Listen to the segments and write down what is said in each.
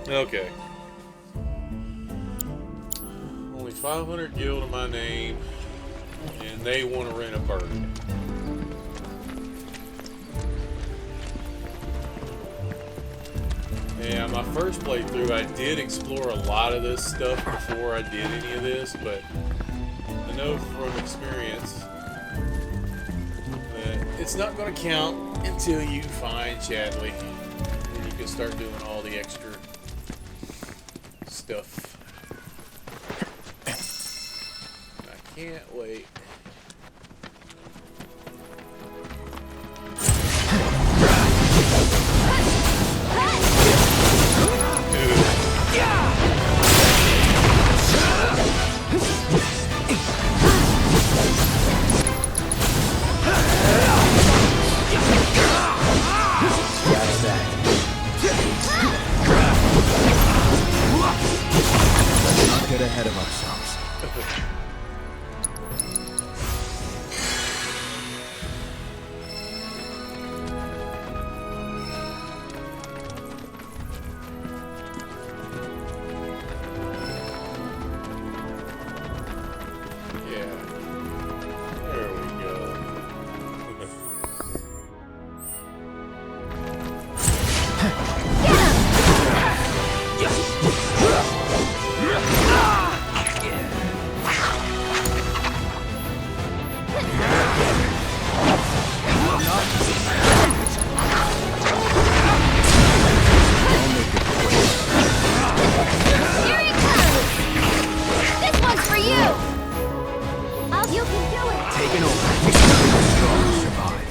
Okay. Only 500 gil to my name, and they want to rent a bird. Yeah, my first playthrough, I did explore a lot of this stuff before I did any of this, but I know from experience that it's not going to count until you find Chadley, and you can start doing all the extra stuff. I can't wait. Get ahead of ourselves. Yeah. There we go. Here he comes! This one's for you! You can do it! Taking over. Strong survive.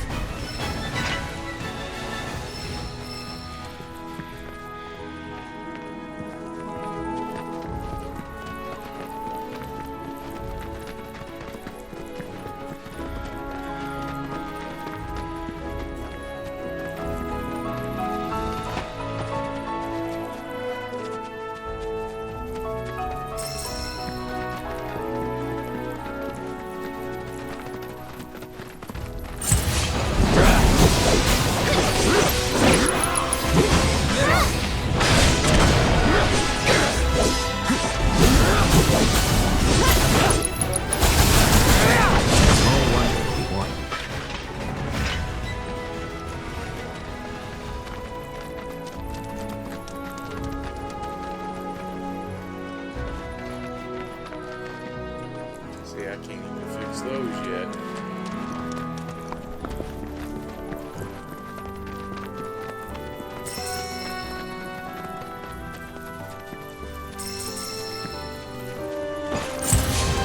See, I can't even fix those yet.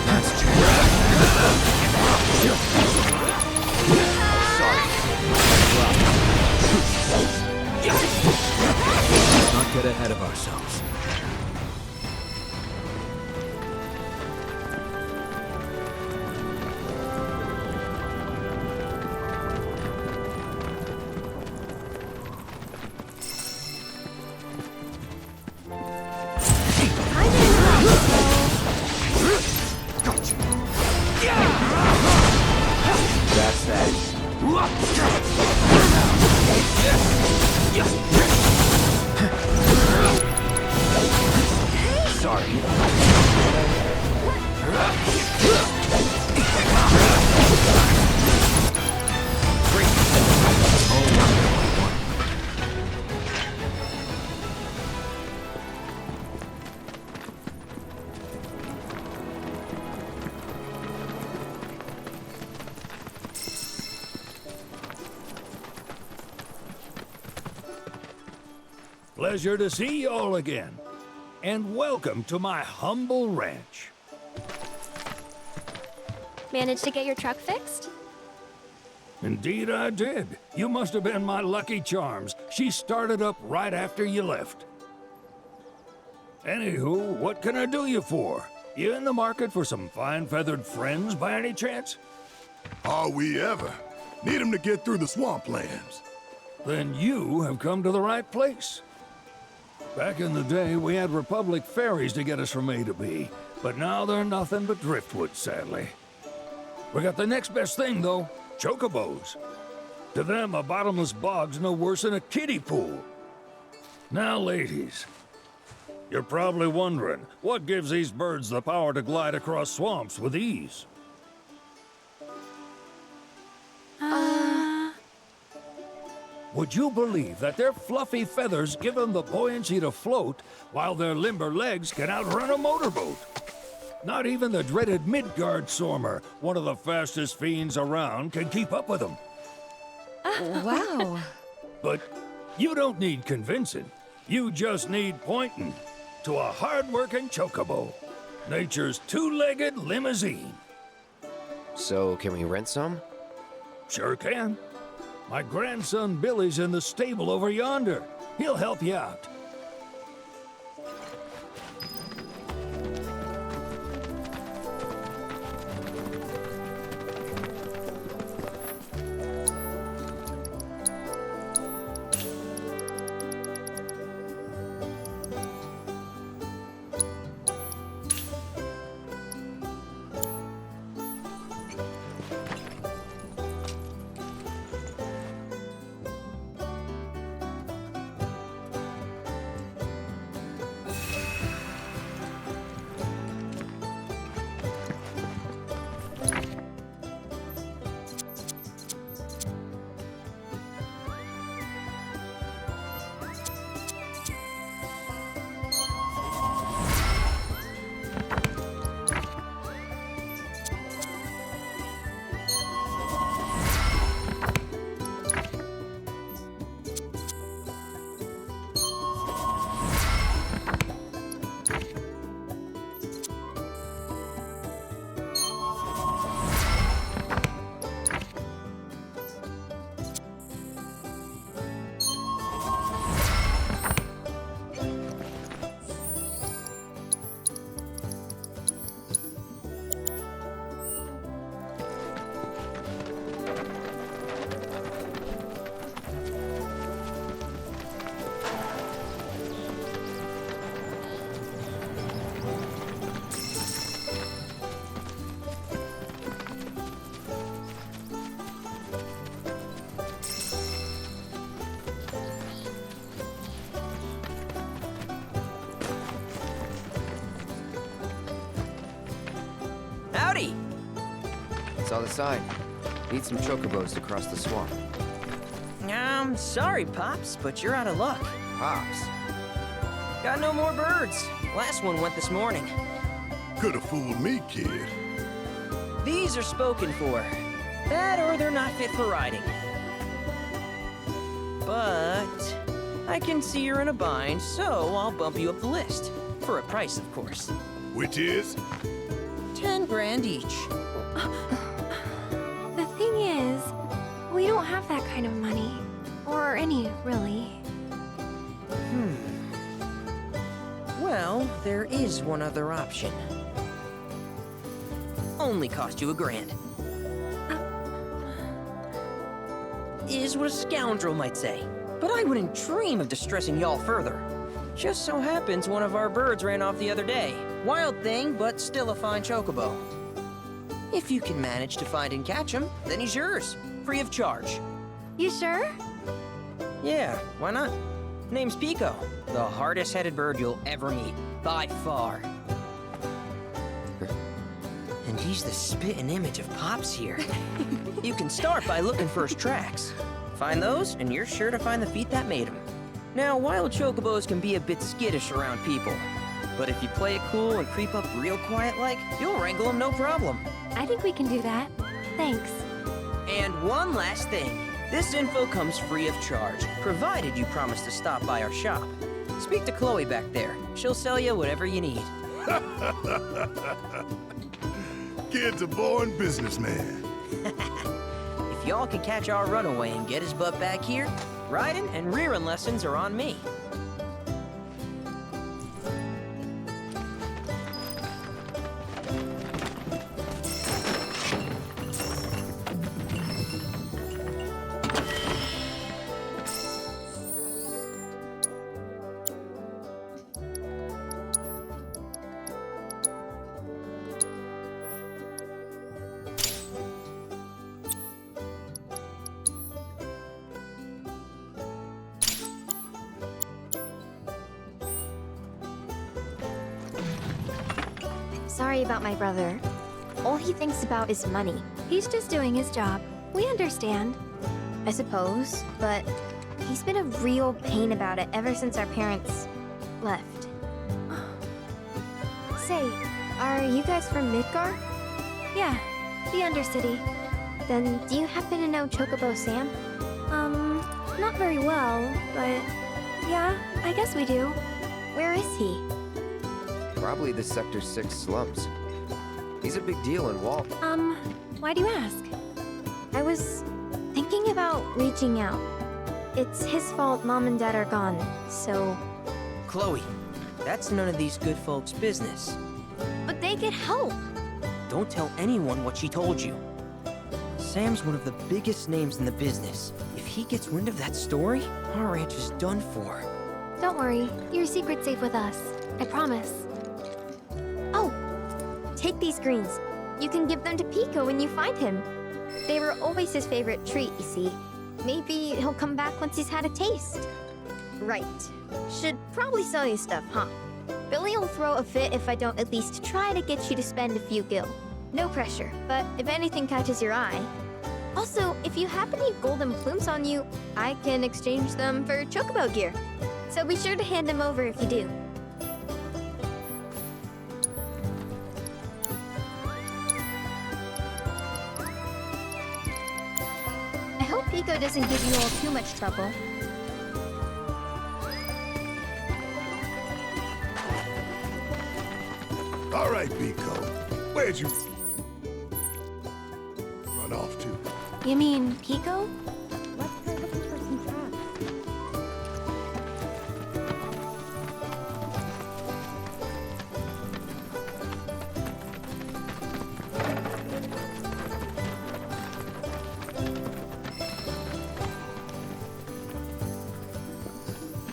Last chance. Sorry. Let's not get ahead of ourselves. That's that. Sorry. Pleasure to see you all again. And welcome to my humble ranch. Managed to get your truck fixed? Indeed I did. You must have been my lucky charms. She started up right after you left. Anywho, what can I do you for? You in the market for some fine feathered friends by any chance? Are we ever? Need him to get through the swamplands. Then you have come to the right place. Back in the day, we had Republic ferries to get us from A to B, but now they're nothing but driftwood, sadly. We got the next best thing, though, chocobos. To them, a bottomless bog's no worse than a kiddie pool. Now, ladies, You're probably wondering, what gives these birds the power to glide across swamps with ease? Would you believe that their fluffy feathers give them the buoyancy to float, while their limber legs can outrun a motorboat? Not even the dreaded Midgard Sormer, one of the fastest fiends around, can keep up with them. Wow. But you don't need convincing. You just need pointing to a hard-working chocobo. Nature's two-legged limousine. So, can we rent some? Sure can. My grandson Billy's in the stable over yonder. He'll help you out. Howdy! Saw the sign. Need some chocobos to cross the swamp. Sorry, Pops, but you're out of luck. Pops. Got no more birds. Last one went this morning. Could have fooled me, kid. These are spoken for. That or they're not fit for riding. But I can see you're in a bind, so I'll bump you up the list. For a price, of course. Which is? 10 grand each. The thing is, we don't have that kind of money. Or any, really. Well, there is one other option. Only cost you $1,000. Is what a scoundrel might say. But I wouldn't dream of distressing y'all further. Just so happens one of our birds ran off the other day. Wild thing, but still a fine chocobo. If you can manage to find and catch him, then he's yours. Free of charge. You sure? Yeah, why not? Name's Pico. The hardest-headed bird you'll ever meet. By far. And he's the spitting image of Pops here. You can start by looking for his tracks. Find those, and you're sure to find the feet that made him. Now, wild chocobos can be a bit skittish around people. But if you play it cool and creep up real quiet-like, you'll wrangle them no problem. I think we can do that. Thanks. And one last thing. This info comes free of charge, provided you promise to stop by our shop. Speak to Chloe back there. She'll sell you whatever you need. Kid's a born businessman. If y'all can catch our runaway and get his butt back here, riding and rearing lessons are on me. Sorry about my brother. All he thinks about is money. He's just doing his job. We understand. I suppose, but he's been a real pain about it ever since our parents left. Say, are you guys from Midgar? Yeah, the Undercity. Then do you happen to know Chocobo Sam? Not very well, but yeah, I guess we do. Where is he? Probably the Sector 6 slums. He's a big deal in Walt. Why do you ask? I was thinking about reaching out. It's his fault Mom and Dad are gone, so... Chloe, that's none of these good folks' business. But they get help! Don't tell anyone what she told you. Sam's one of the biggest names in the business. If he gets wind of that story, our ranch is done for. Don't worry, your secret's safe with us. I promise. Oh! Take these greens. You can give them to Pico when you find him. They were always his favorite treat, you see. Maybe he'll come back once he's had a taste. Right. Should probably sell you stuff, huh? Billy will throw a fit if I don't at least try to get you to spend a few gil. No pressure, but if anything catches your eye. Also, if you have any golden plumes on you, I can exchange them for chocobo gear. So be sure to hand them over if you do. I hope Pico doesn't give you all too much trouble. All right, Pico. Where'd you run off to? You mean Pico? Let's try looking for some traps.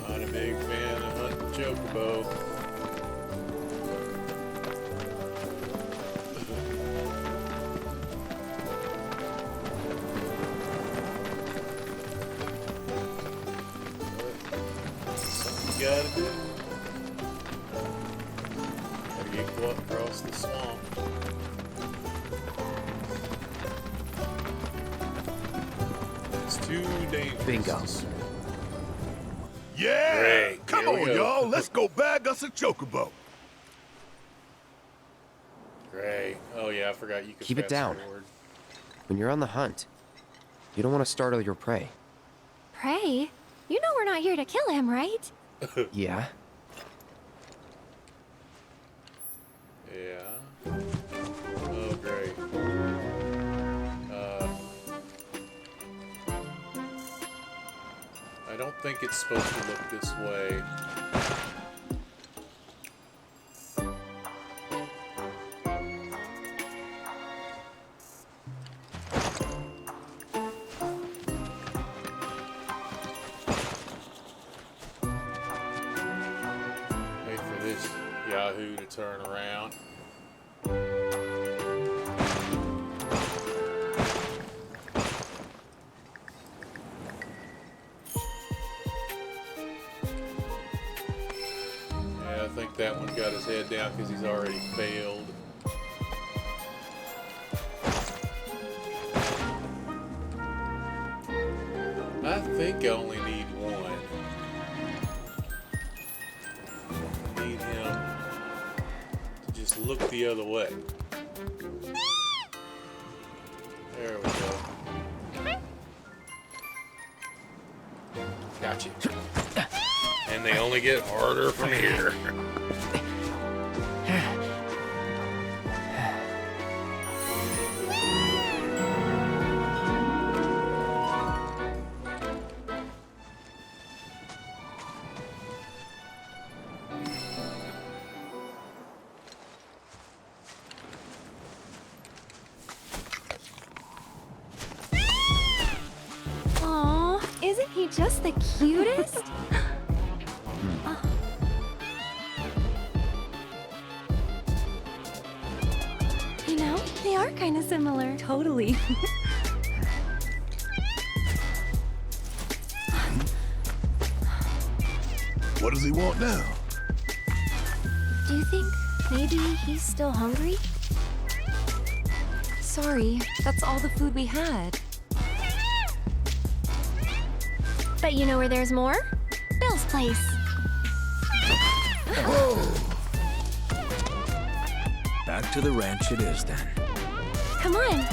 Not a big fan of hunting chocobo. Something you gotta do. Gotta get across the swamp. It's too dangerous. Bingo. Yeah! Great, Come here we on, go. y'all. Let's go bag us a chocobo. Great. Oh yeah, I forgot you could Keep it fast down. forward. When you're on the hunt, you don't want to startle your prey. Pray? You know we're not here to kill him, right? Yeah? Yeah. Oh, great. I don't think it's supposed to look this way. Wait for this Yahoo to turn around. Yeah, I think that one got his head down because he's already failed. I think I only need one. I need him to just look the other way. There we go. Gotcha. And they only get harder from here. Aw, isn't he just the cutest? You know, they are kind of similar. Totally. What does he want now? Do you think Maybe he's still hungry? Sorry, that's all the food we had. But you know where there's more? Bill's place. Back to the ranch it is then. Come on.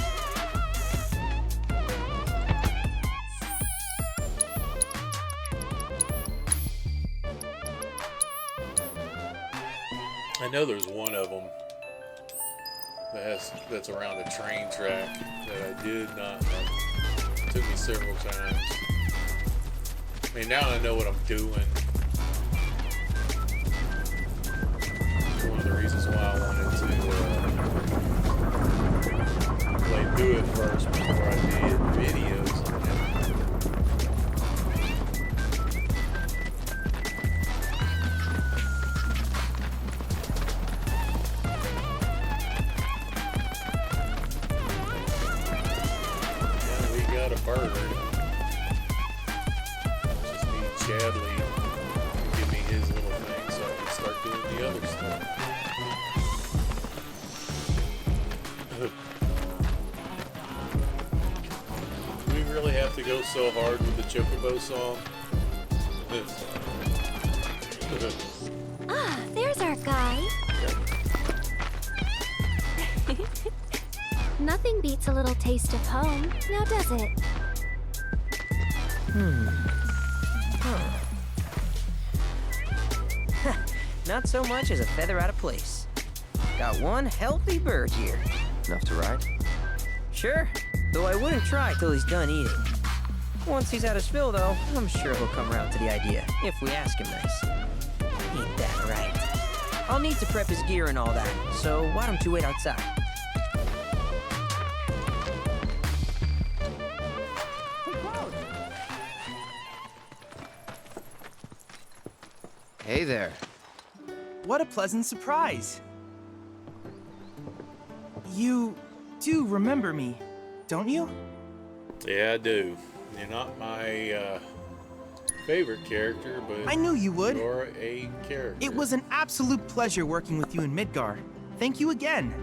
I know there's one of them that's around the train track that I did not. It took me several times. I mean, now I know what I'm doing. One of the reasons why I wanted to like do it first before I did videos on it. Yeah, we got a bird. Just need Chadley to give me his little thing so I can start doing the other stuff. Do we really have to go so hard with the Chocobo song? Ah, there's our guy. Nothing beats a little taste of home, now does it? Not so much as a feather out of place. Got one healthy bird here. Enough to ride? Sure, though I wouldn't try till he's done eating. Once he's had his fill, though, I'm sure he'll come around to the idea, if we ask him nice. Ain't that right? I'll need to prep his gear and all that, so why don't you wait outside? Hey there. What a pleasant surprise. You do remember me, don't you? Yeah, I do. You're not my favorite character, but I knew you would. you're a character. It was an absolute pleasure working with you in Midgar. Thank you again.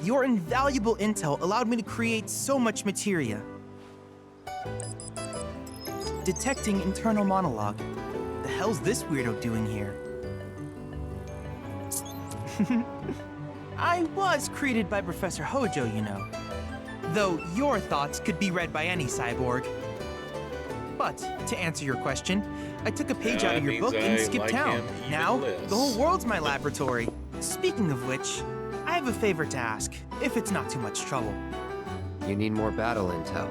Your invaluable intel allowed me to create so much materia. Detecting internal monologue. The hell's this weirdo doing here? I was created by Professor Hojo, you know. Though your thoughts could be read by any cyborg. But, to answer your question, I took a page out of your means book and I skipped like town. him even Now, less. the whole world's my laboratory. Speaking of which, I have a favor to ask, if it's not too much trouble. You need more battle intel.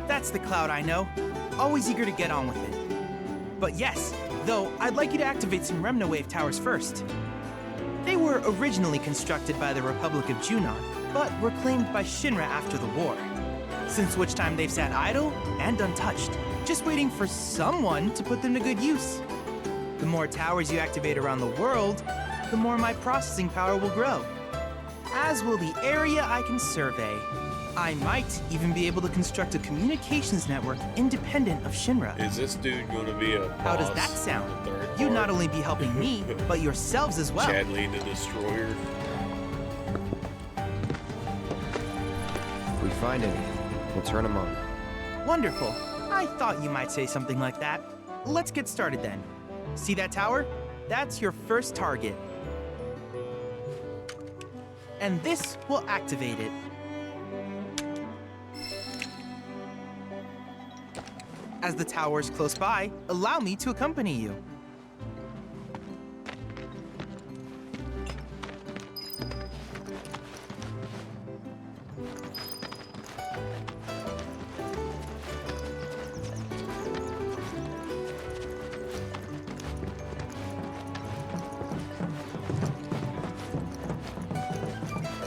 That's the Cloud I know. Always eager to get on with it. But yes, though, I'd like you to activate some Remna Wave towers first. They were originally constructed by the Republic of Junon, but were claimed by Shinra after the war. Since which time they've sat idle and untouched, just waiting for someone to put them to good use. The more towers you activate around the world, the more my processing power will grow. As will the area I can survey. I might even be able to construct a communications network independent of Shinra. Is this dude going to be a boss? How does that sound? in the third You'd part? not only be helping me, but yourselves as well. Chadley the Destroyer. If we find any, we'll turn them on. Wonderful. I thought you might say something like that. Let's get started then. See that tower? That's your first target. And this will activate it. As the tower is close by, allow me to accompany you.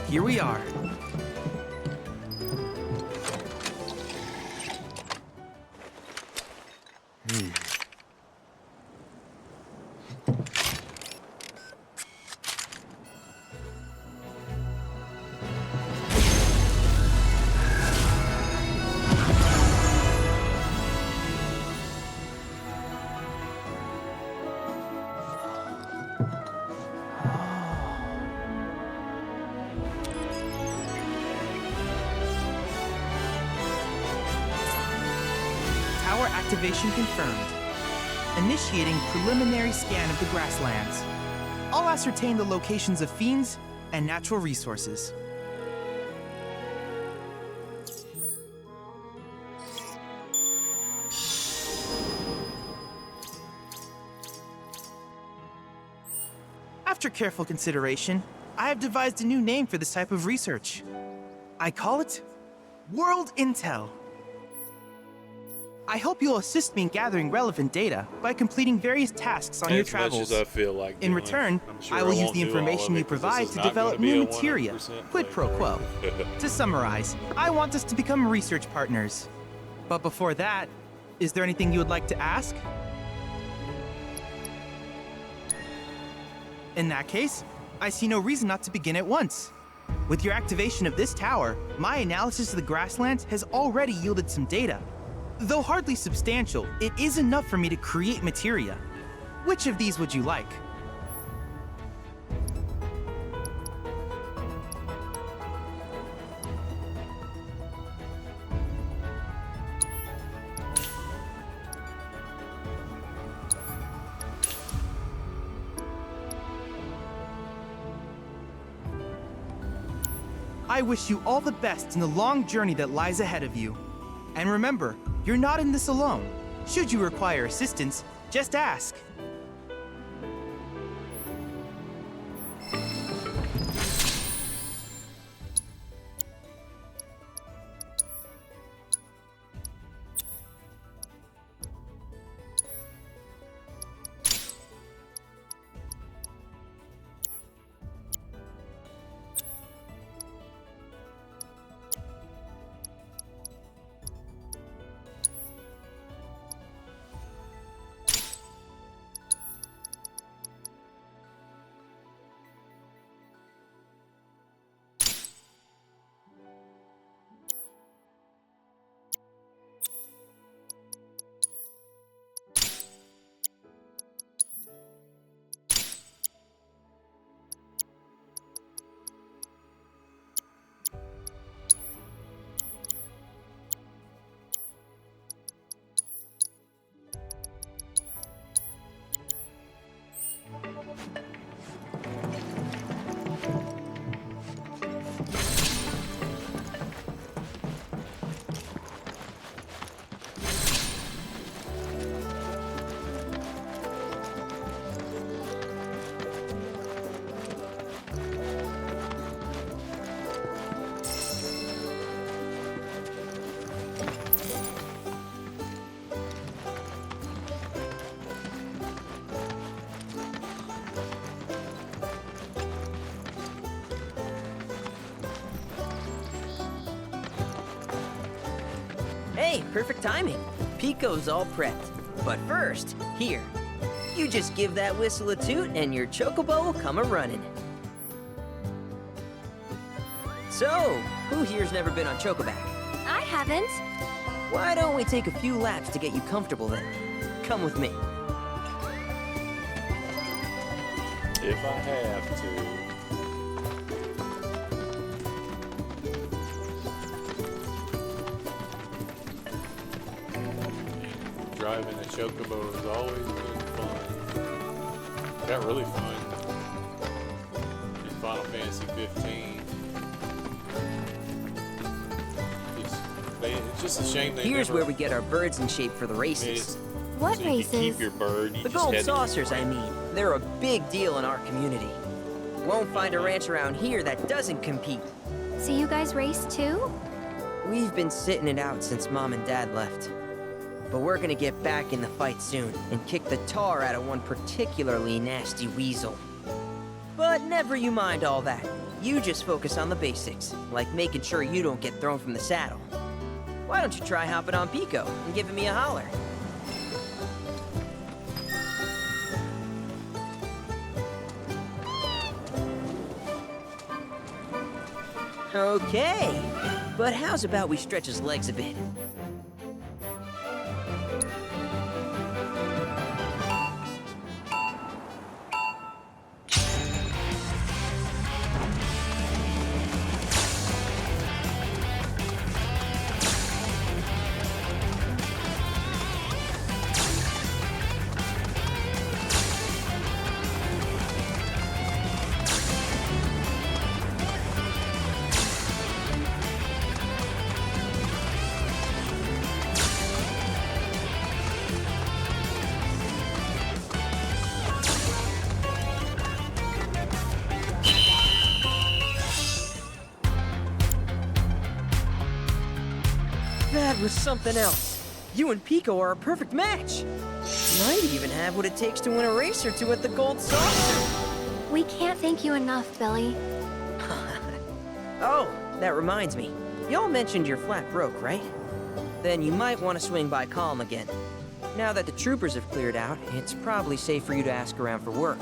Here we are. Activation confirmed. Initiating preliminary scan of the grasslands. I'll ascertain the locations of fiends and natural resources. After careful consideration, I have devised a new name for this type of research. I call it World Intel. I hope you'll assist me in gathering relevant data by completing various tasks on your As much travels. as I feel like In doing, return, I'm sure I will use won't the do all information of you it 'cause this provide is to not develop gonna be new a materia. 100% Quid pro quo. playthrough. To summarize, I want us to become research partners. But before that, is there anything you would like to ask? In that case, I see no reason not to begin at once. With your activation of this tower, my analysis of the grasslands has already yielded some data. Though hardly substantial, it is enough for me to create materia. Which of these would you like? I wish you all the best in the long journey that lies ahead of you. And remember, you're not in this alone. Should you require assistance, just ask. Hey, perfect timing. Pico's all prepped. But first, here. You just give that whistle a toot and your chocobo will come a-running. So, who here's never been on Chocoback? I haven't. Why don't we take a few laps to get you comfortable then? Come with me. If I have to. Driving a chocobo has always been fun. Got really fun in Final Fantasy 15. It's just a shame they Here's never where we get our birds in shape for the made races. it What so you could races? keep your bird. You The just gold had to keep saucers, I running. mean. They're a big deal in our community. Won't find a ranch around here that doesn't compete. So you guys race too? We've been sitting it out since Mom and Dad left. But we're gonna get back in the fight soon and kick the tar out of one particularly nasty weasel. But never you mind all that. You just focus on the basics, like making sure you don't get thrown from the saddle. Why don't you try hopping on Pico and giving me a holler? Okay, but how's about we stretch his legs a bit? was something else. You and Pico are a perfect match. Might even have what it takes to win a race or two at the Gold Saucer. We can't thank you enough, Billy. Oh, that reminds me. Y'all mentioned you're flat broke, right? Then you might want to swing by Calm again. Now that the troopers have cleared out, it's probably safe for you to ask around for work.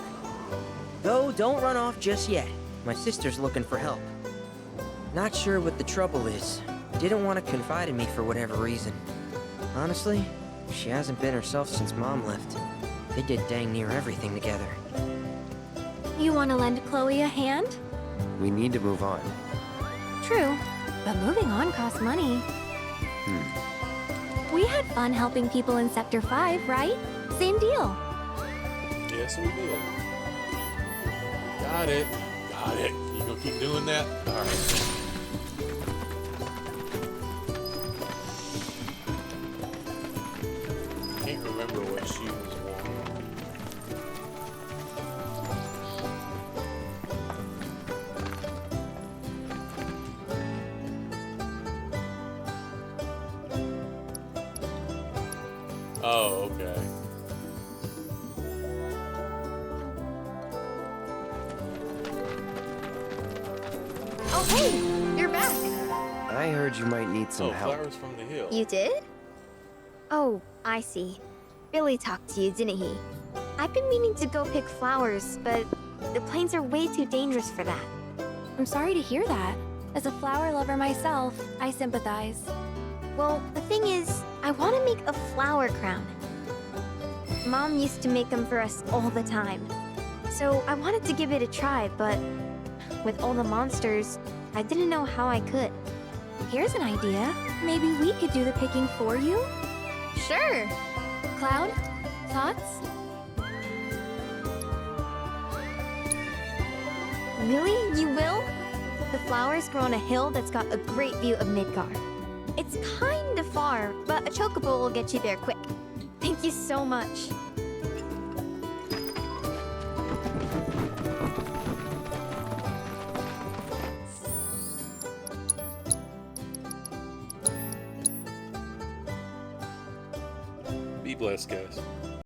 Though, don't run off just yet. My sister's looking for help. Not sure what the trouble is. Didn't want to confide in me for whatever reason. Honestly, she hasn't been herself since Mom left. They did dang near everything together. You want to lend Chloe a hand? We need to move on. True, but moving on costs money. We had fun helping people in Sector 5, right? Same deal. Yes, we did. Got it. Got it. You gonna keep doing that? Alright. Can't remember what she was wearing. Oh, okay. Oh, hey! You're back! I heard you might need some help. Flowers from the hill. You did? Oh, I see. Billy talked to you, didn't he? I've been meaning to go pick flowers, but the plains are way too dangerous for that. I'm sorry to hear that. As a flower lover myself, I sympathize. Well, the thing is, I want to make a flower crown. Mom used to make them for us all the time. So I wanted to give it a try, but with all the monsters, I didn't know how I could. Here's an idea. Maybe we could do the picking for you? Sure! Cloud? Thoughts? Really? You will? The flowers grow on a hill that's got a great view of Midgar. It's kind of far, but a chocobo will get you there quick. Thank you so much. Be blessed, guys.